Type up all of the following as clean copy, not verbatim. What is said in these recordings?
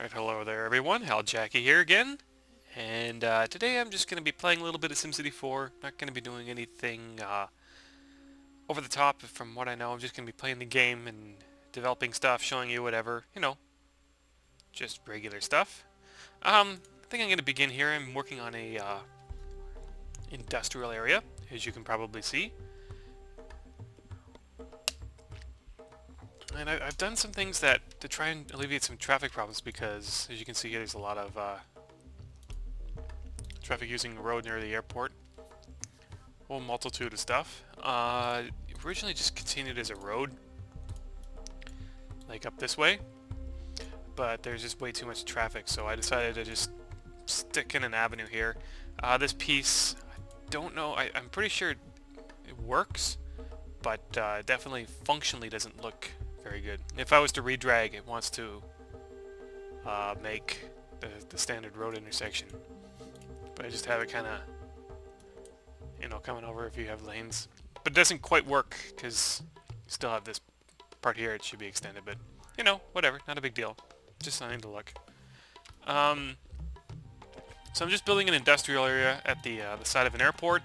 Alright, hello there everyone, Hal Jackie here again, and today I'm just going to be playing a little bit of SimCity 4, not going to be doing anything over the top from what I know. I'm just going to be playing the game and developing stuff, showing you whatever, just regular stuff. I think I'm going to begin here. I'm working on a industrial area, as you can probably see. And I've done some things to try and alleviate some traffic problems because, as you can see here, there's a lot of traffic using the road near the airport. A whole multitude of stuff. Originally just continued as a road, like up this way, but there's just way too much traffic, so I decided to just stick in an avenue here. This piece, I don't know, I'm pretty sure it works, but definitely functionally doesn't look very good. If I was to redrag, it wants to make the standard road intersection, but I just have it kind of, coming over if you have lanes. But it doesn't quite work because you still have this part here. It should be extended, but whatever, not a big deal. Just something to look. So I'm just building an industrial area at the side of an airport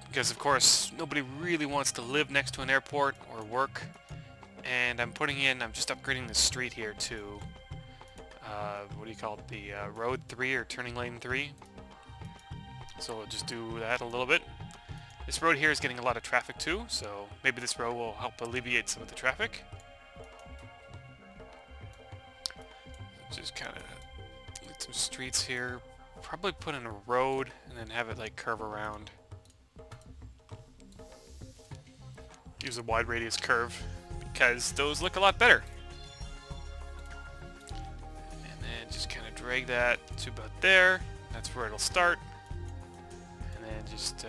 because, of course, nobody really wants to live next to an airport or work. And I'm just upgrading the street here to what do you call it? The road 3 or turning lane 3. So we'll just do that a little bit. This road here is getting a lot of traffic too, so maybe this road will help alleviate some of the traffic. Just kind of get some streets here. Probably put in a road and then have it like curve around. Use a wide radius curve because those look a lot better. And then just kind of drag that to about there. That's where it'll start. And then just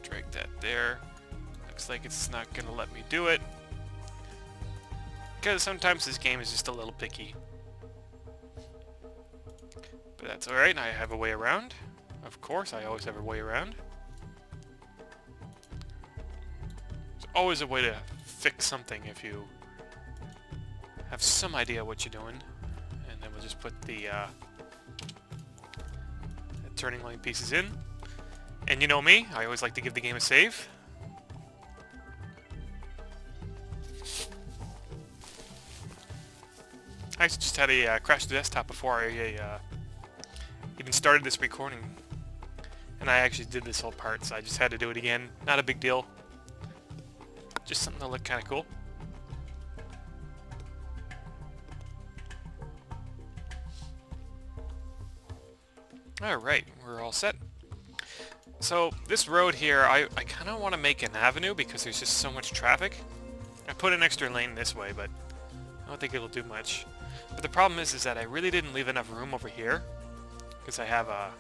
drag that there. Looks like it's not gonna let me do it because sometimes this game is just a little picky. But that's alright, I have a way around. Of course, I always have a way around. There's always a way to fix something if you have some idea what you're doing. And then we'll just put the turning lane pieces in. And you know me, I always like to give the game a save. I actually just had a crash the desktop before I even started this recording. And I actually did this whole part, so I just had to do it again. Not a big deal. Just something to look kind of cool. Alright, we're all set. So this road here, I kind of want to make an avenue because there's just so much traffic. I put an extra lane this way, but I don't think it'll do much. But the problem is that I really didn't leave enough room over here because I have a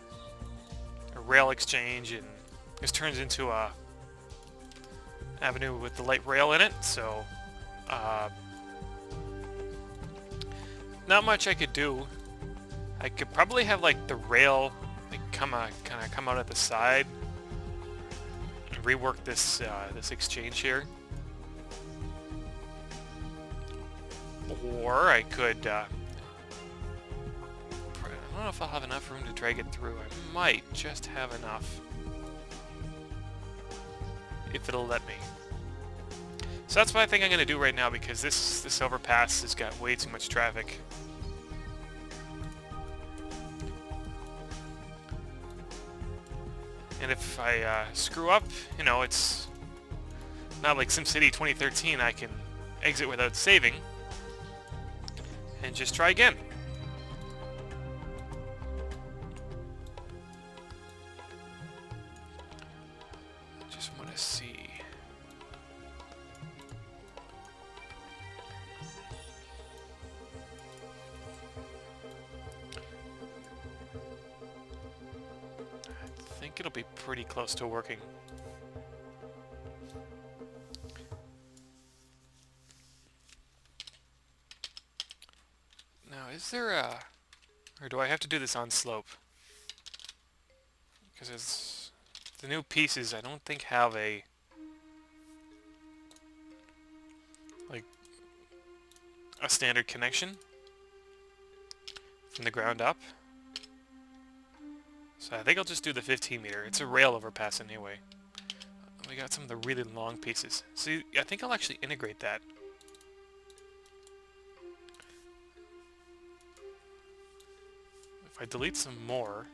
rail exchange, and this turns into a avenue with the light rail in it. So not much I could do. I could probably have like the rail like kind of come out at the side and rework this this exchange here. Or I could, I don't know if I'll have enough room to drag it through. I might just have enough. If it'll let me. So that's what I think I'm going to do right now because this overpass has got way too much traffic. And if I screw up, it's not like SimCity 2013, I can exit without saving. And just try again. Just want to see. I think it'll be pretty close to working. Now, is there a... or do I have to do this on slope? Because it's... the new pieces, I don't think have a... like a standard connection from the ground up. So I think I'll just do the 15 meter. It's a rail overpass anyway. We got some of the really long pieces. See, I think I'll actually integrate that. If I delete some more...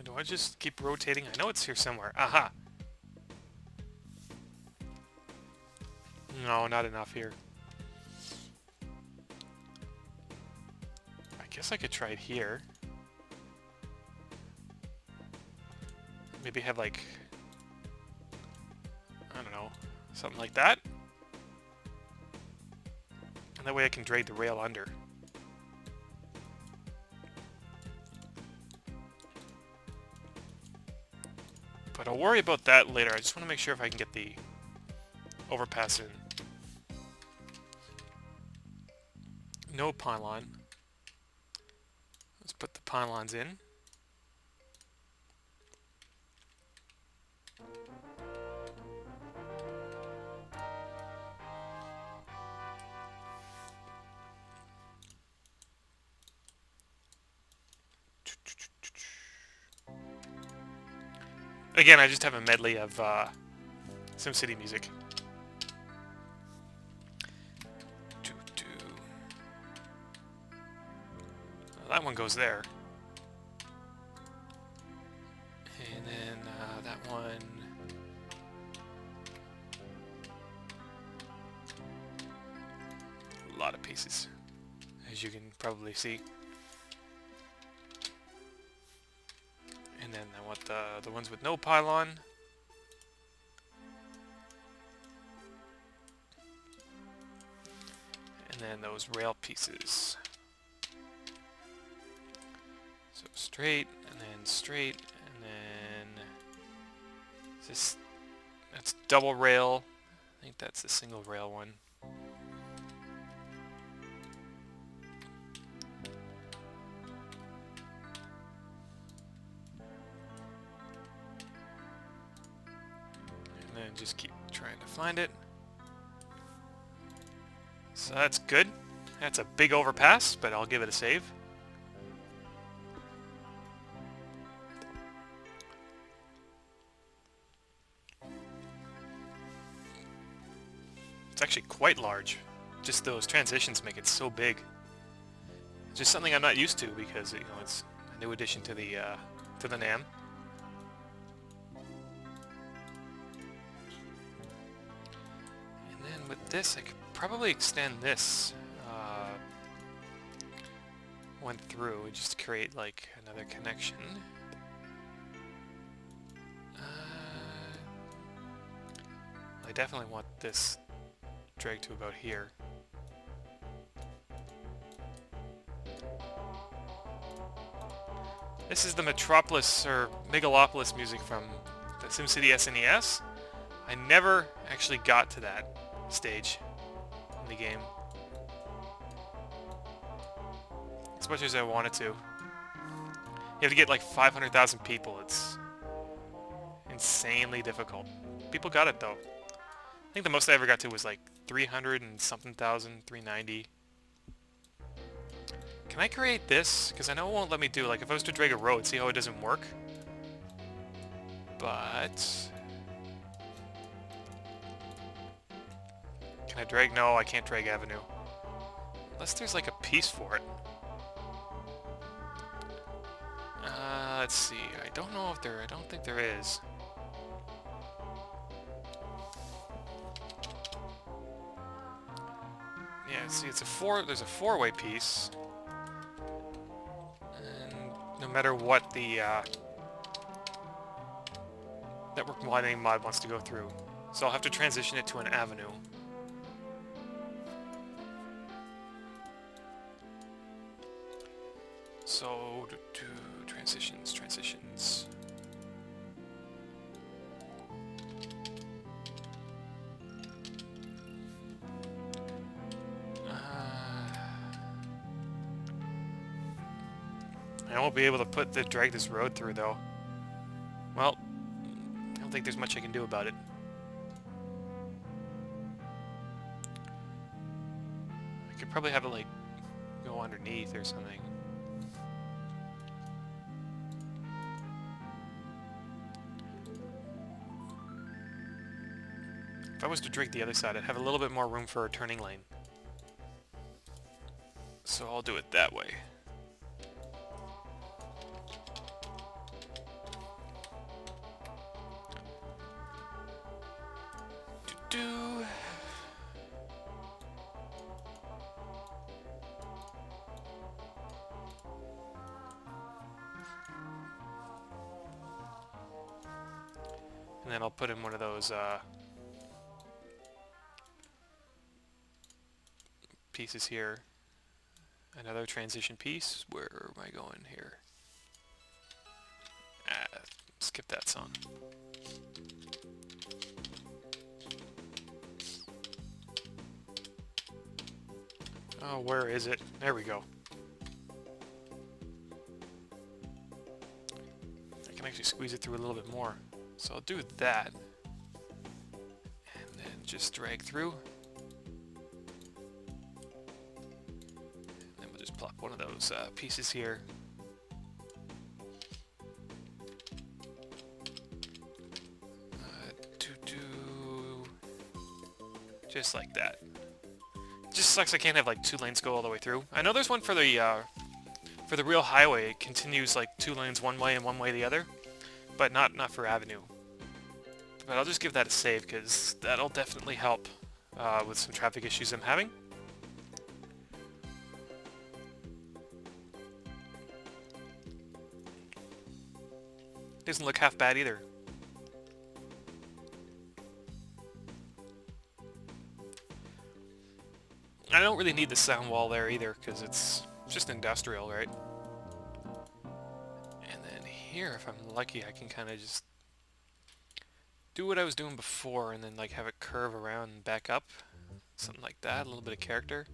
Do I just keep rotating? I know it's here somewhere. Aha! No, not enough here. I guess I could try it here. Maybe have like... I don't know. Something like that. And that way I can drag the rail under. But I'll worry about that later. I just want to make sure if I can get the overpass in. No pylon. Let's put the pylons in. Again, I just have a medley of SimCity music. Well, that one goes there. And then that one... A lot of pieces, as you can probably see. And then I want the ones with no pylon. And then those rail pieces. So straight, and then straight, and then... That's double rail. I think that's the single rail one. And just keep trying to find it. So that's good. That's a big overpass, but I'll give it a save. It's actually quite large. Just those transitions make it so big. It's just something I'm not used to because, you know, it's a new addition to the NAM. With this, I could probably extend this one through and just create like another connection. I definitely want this drag to about here. This is the Metropolis or Megalopolis music from the SimCity SNES. I never actually got to that stage in the game as much as I wanted to. You have to get like 500,000 people. It's insanely difficult. People got it though. I think the most I ever got to was like 300 and something thousand, 390. Can I create this? Because I know it won't let me do, like if I was to drag a road, see how it doesn't work? But... Can I drag? No, I can't drag Avenue. Unless there's like a piece for it. Let's see. I don't know if there... I don't think there is. Yeah, see, it's a there's a four-way piece. And no matter what the network widening mod wants to go through. So I'll have to transition it to an avenue. So, transitions. I won't be able to drag this road through though. Well, I don't think there's much I can do about it. probably have it, like, go underneath or something. If I was to drink the other side, I'd have a little bit more room for a turning lane. So I'll do it that way. Do-do. And then I'll put in one of those pieces here. Another transition piece. Where am I going here? Skip that song. Oh, where is it? There we go. I can actually squeeze it through a little bit more. So I'll do that. And then just drag through. And then we'll just plop one of those pieces here. Just like that. Just sucks I can't have like 2 lanes go all the way through. I know there's one for the real highway. It continues like 2 lanes one way and 1 way the other, but not for Avenue. But I'll just give that a save because that'll definitely help with some traffic issues I'm having. Doesn't look half bad either. I don't really need the sound wall there either, because it's just industrial, right? And then here, if I'm lucky, I can kind of just do what I was doing before, and then like have it curve around and back up. Something like that, a little bit of character.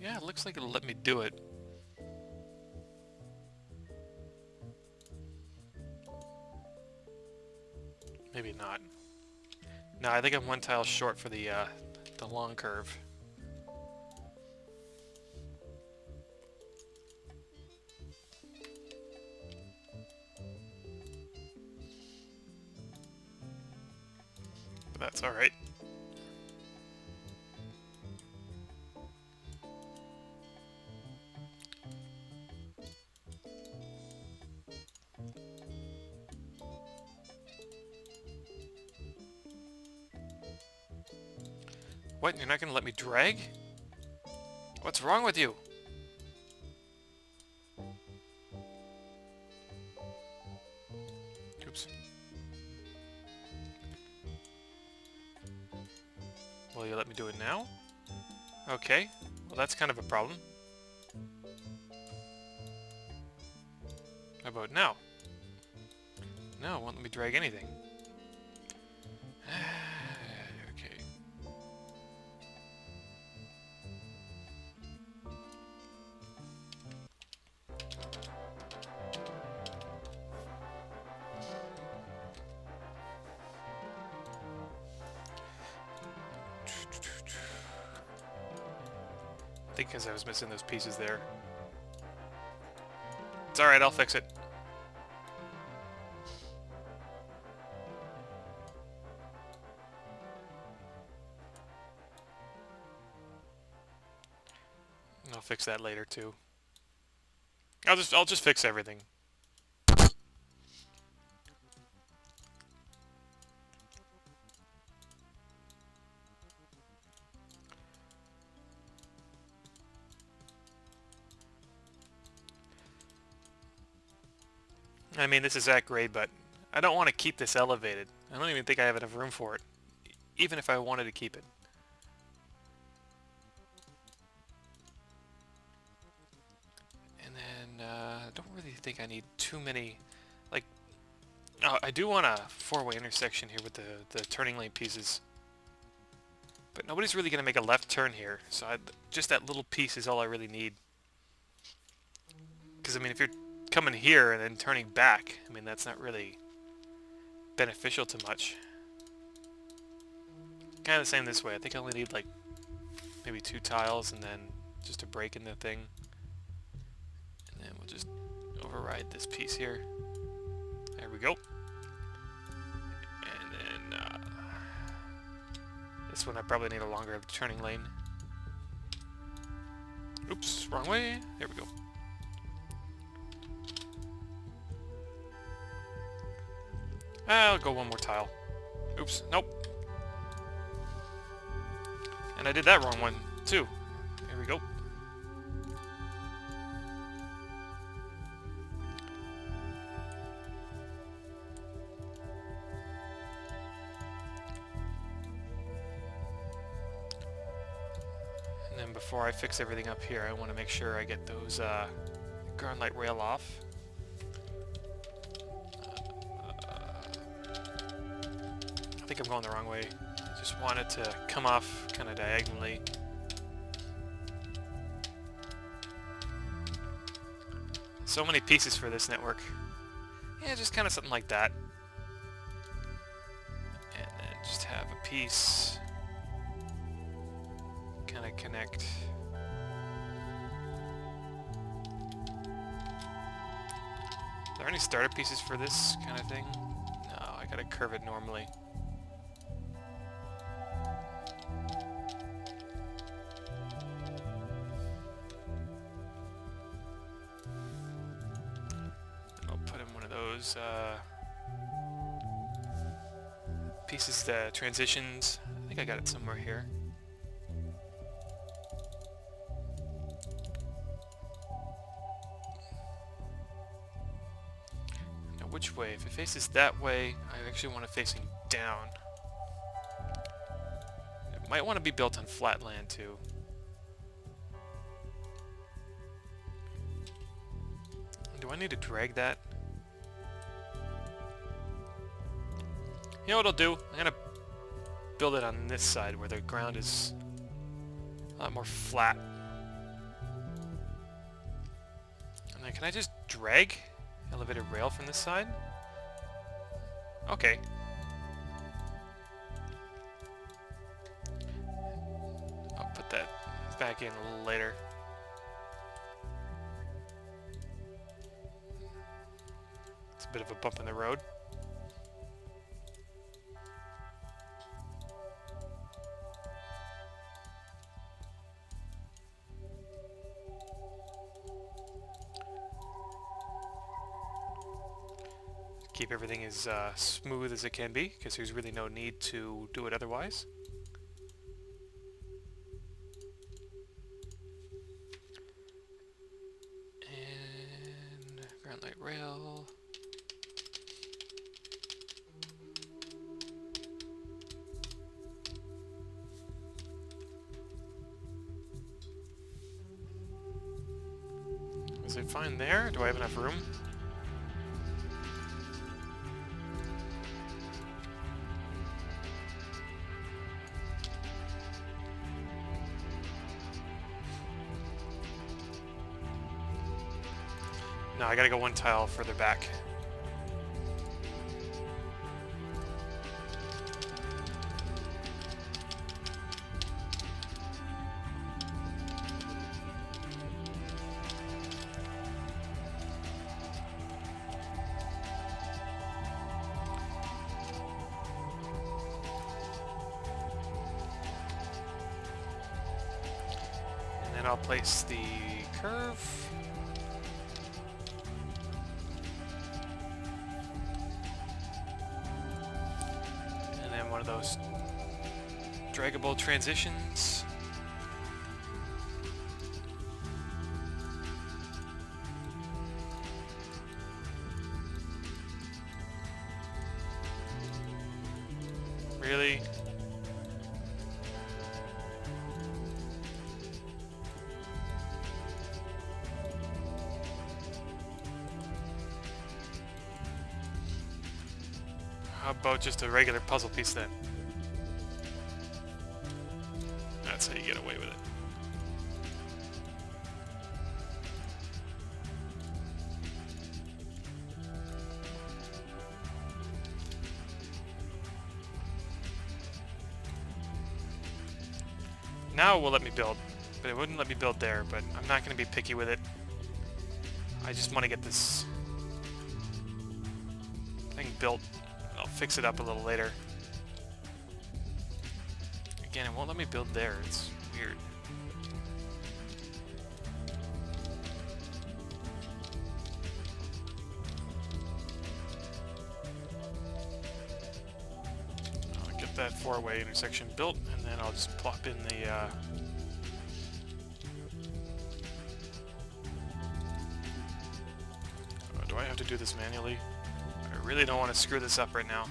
Yeah, it looks like it'll let me do it. Maybe not. No, I think I'm 1 tile short for the long curve. But that's alright. What? You're not gonna let me drag? What's wrong with you? Oops. Will you let me do it now? Okay. Well, that's kind of a problem. How about now? No, it won't let me drag anything. Okay. I think because I was missing those pieces there. It's alright, I'll fix it. I'll fix that later too. I'll just fix everything. I mean, this is at grade, but I don't want to keep this elevated. I don't even think I have enough room for it, even if I wanted to keep it. And then, I don't really think I need too many, like, I do want a 4-way intersection here with the turning lane pieces. But nobody's really going to make a left turn here, so just that little piece is all I really need. Because, I mean, if you're coming here and then turning back. I mean, that's not really beneficial to much. Kind of the same this way. I think I only need like maybe 2 tiles and then just a break in the thing. And then we'll just override this piece here. There we go. And then this one I probably need a longer turning lane. Oops, wrong way. There we go. I'll go one more tile. Oops, nope. And I did that wrong one, too. There we go. And then before I fix everything up here, I want to make sure I get those ground light rail off. I think I'm going the wrong way. Just want it to come off kind of diagonally. So many pieces for this network. Yeah, just kind of something like that. And then just have a piece kind of connect. Are there any starter pieces for this kind of thing? No, I gotta curve it normally. Pieces, the transitions. I think I got it somewhere here. Now which way? If it faces that way, I actually want it facing down. It might want to be built on flat land too. Do I need to drag that? You know what I'll do? I'm gonna build it on this side where the ground is a lot more flat. And then can I just drag elevated rail from this side? Okay. I'll put that back in a little later. It's a bit of a bump in the road. Keep everything as smooth as it can be, because there's really no need to do it otherwise. And ground light rail. Is it fine there? Do I have enough room? No, I gotta go one tile further back. And then I'll place the curve. One of those draggable transitions. Really? How about just a regular puzzle piece then? That's how you get away with it. Now it will let me build, but it wouldn't let me build there, but I'm not going to be picky with it. I just want to get this thing built. I'll fix it up a little later. Again, it won't let me build there. It's weird. I'll get that four-way intersection built, and then I'll just plop in the do I have to do this manually? I really don't want to screw this up right now.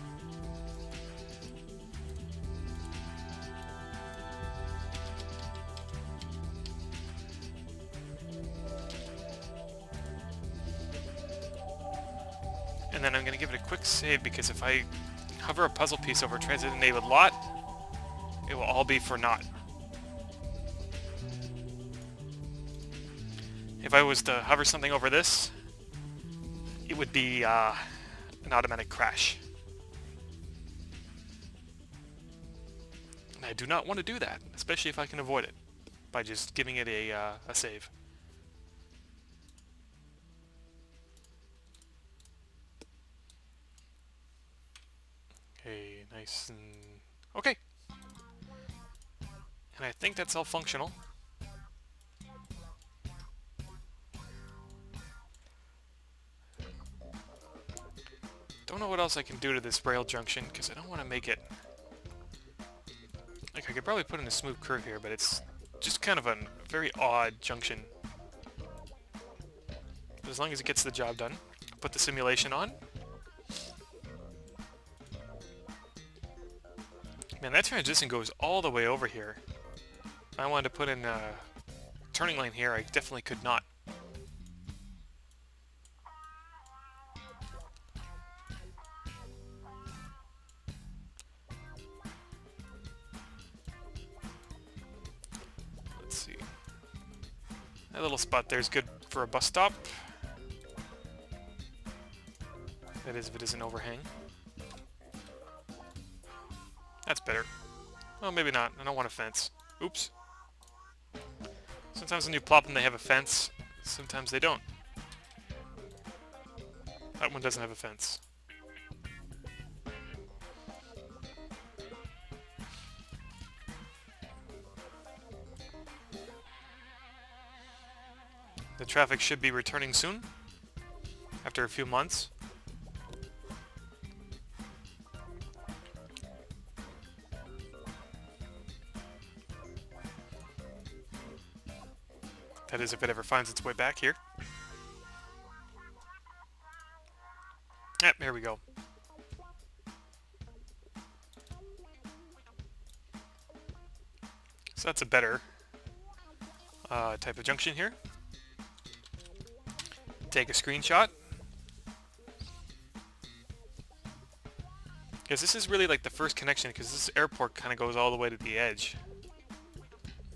And then I'm going to give it a quick save, because if I hover a puzzle piece over a transit-enabled lot, it will all be for naught. If I was to hover something over this, it would be an automatic crash. And I do not want to do that, especially if I can avoid it by just giving it a save. Okay, nice and... okay. And I think that's all functional. Don't know what else I can do to this rail junction, because I don't want to make it... like, I could probably put in a smooth curve here, but it's just kind of a very odd junction. But as long as it gets the job done. Put the simulation on. Man, that transition goes all the way over here. If I wanted to put in a turning lane here, I definitely could not. Let's see. That little spot there is good for a bus stop. That is, if it is an overhang. That's better. Well, maybe not. I don't want a fence. Oops. Sometimes when you plop them, they have a fence. Sometimes they don't. That one doesn't have a fence. The traffic should be returning soon, after a few months. That is, if it ever finds its way back here. Yep, there we go. So that's a better type of junction here. Take a screenshot. Because this is really like the first connection, because this airport kind of goes all the way to the edge.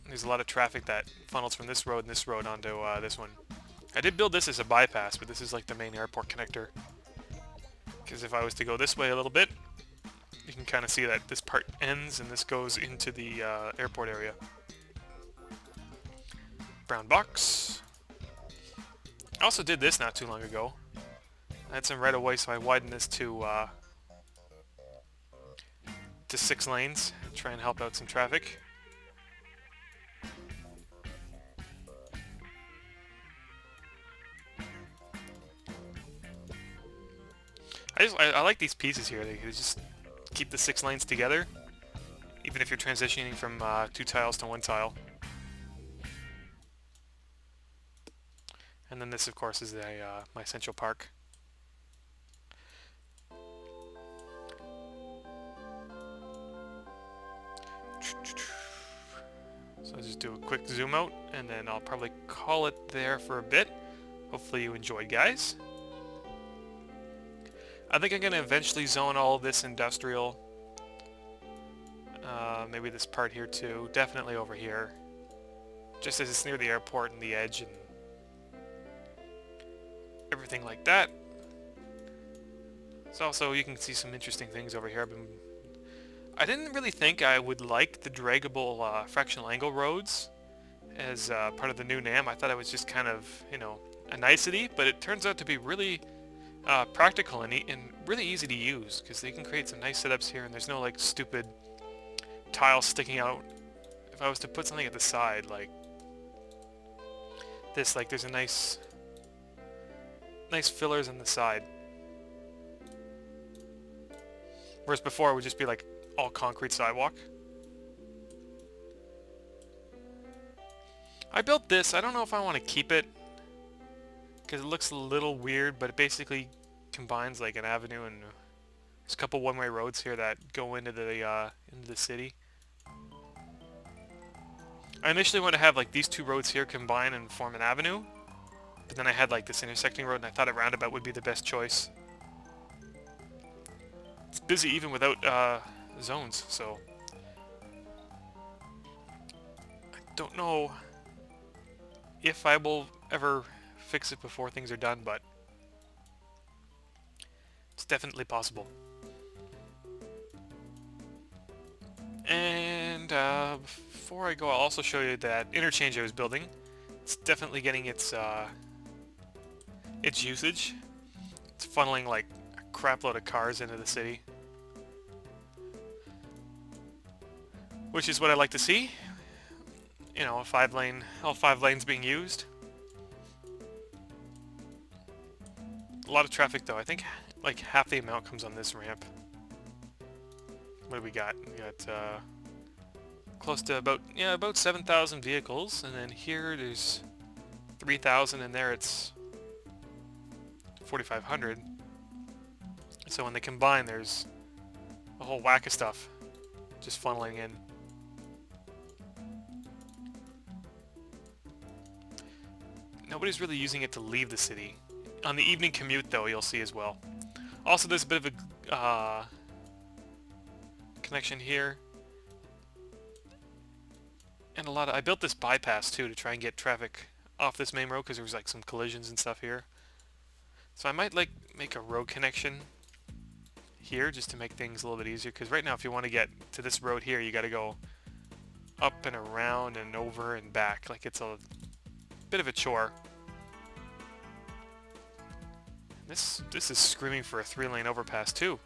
There's a lot of traffic that funnels from this road and this road onto this one. I did build this as a bypass, but this is like the main airport connector. Because if I was to go this way a little bit, you can kind of see that this part ends and this goes into the airport area. Brown box. I also did this not too long ago. I had some right-of-way, so I widened this to 6 lanes. Try and help out some traffic. I like these pieces here. They just keep the 6 lanes together, even if you're transitioning from 2 tiles to 1 tile. And then this, of course, is my Central Park. So I'll just do a quick zoom out, and then I'll probably call it there for a bit. Hopefully you enjoyed, guys. I think I'm going to eventually zone all of this industrial. Maybe this part here too. Definitely over here. Just as it's near the airport and the edge and everything like that. It's also, you can see some interesting things over here. I've been I didn't really think I would like the draggable fractional angle roads as part of the new NAM. I thought it was just kind of, you know, a nicety, but it turns out to be really practical and really easy to use because they can create some nice setups here, and there's no like stupid tiles sticking out. If I was to put something at the side like this, like there's a nice fillers on the side, whereas before it would just be like all concrete sidewalk. I built this. I don't know if I want to keep it because it looks a little weird, but it basically combines like an avenue and there's a couple one-way roads here that go into the city. I initially wanted to have like these two roads here combine and form an avenue, but then I had like this intersecting road and I thought a roundabout would be the best choice. It's busy even without zones, so I don't know if I will ever fix it before things are done, but it's definitely possible. And before I go, I'll also show you that interchange I was building. It's definitely getting its usage. It's funneling like a crap load of cars into the city, which is what I like to see. You know, all 5 lanes being used. A lot of traffic though. I think like half the amount comes on this ramp. What do we got? We got close to about 7,000 vehicles, and then here there's 3,000, and there it's 4,500. So when they combine, there's a whole whack of stuff just funneling in. Nobody's really using it to leave the city. On the evening commute, though, you'll see as well. Also, there's a bit of a connection here. And I built this bypass, too, to try and get traffic off this main road, because there was, like, some collisions and stuff here. So I might, like, make a road connection here, just to make things a little bit easier, because right now, if you want to get to this road here, you gotta go up and around and over and back. Like, it's a bit of a chore. This is screaming for a 3-lane overpass too.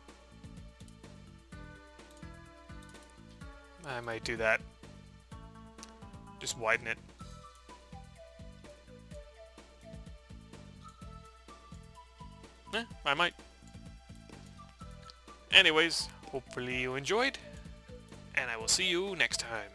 I might do that. Just widen it. I might. Anyways, hopefully you enjoyed, and I will see you next time.